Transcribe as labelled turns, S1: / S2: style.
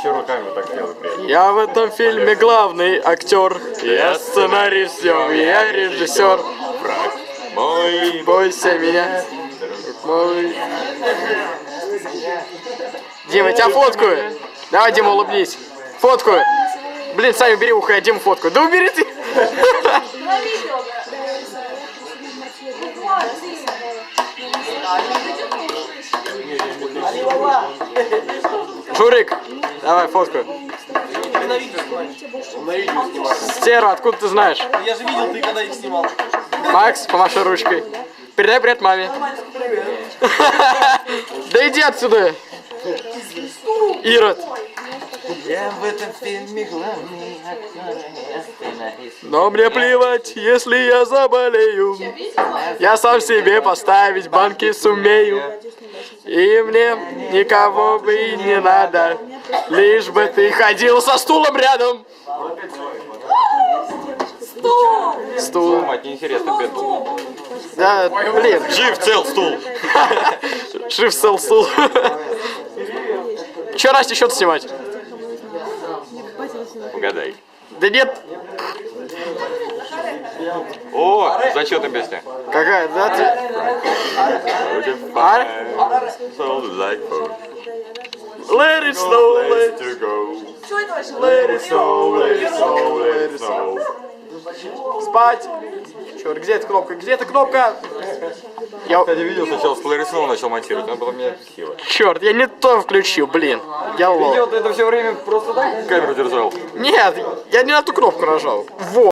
S1: Еще руками вот так делаю, приятно.
S2: Я в этом фильме главный актер. Я сценарист, я режиссер.
S1: Враг мой.
S2: Бойся меня. Мой. Дима, я тебя фоткаю. Давай, Дима, улыбнись. Фоткаю. Блин, Саня, убери ухо, я Диму фоткаю. Да убери ты. Журик, давай фоткаю. Стерва, откуда ты знаешь?
S3: Я же видел, ты когда их снимал.
S2: Макс, помаши ручкой. Передай привет маме. Да иди отсюда. Ирод.
S3: Я в этом фильме главный актер, я сценарист.
S2: Но мне плевать, если я заболею. Я сам себе поставить банки сумею. И мне никого бы и не надо. Лишь бы ты ходил со стулом рядом. Стул.
S1: Мать, неинтересно, бедно.
S2: Да, блин.
S1: Жив, цел, стул.
S2: Жив, цел, стул. Че, Настя, счет снимать?
S1: Угадай.
S2: Да нет.
S1: О, зачетная песня.
S2: Какая? Да ты... А? Let it snow, let it let it snow, let it snow, let it snow. Спать. Черт, где эта кнопка? Где эта кнопка? Я...
S1: Кстати, видел сначала с Полярисоном начал монтировать, но потом меня отпустило.
S2: Черт, я не то включил, блин. Я лох.
S1: Видел, ты это все время просто так камеру держал?
S2: Нет, я не на ту кнопку нажал. Вот.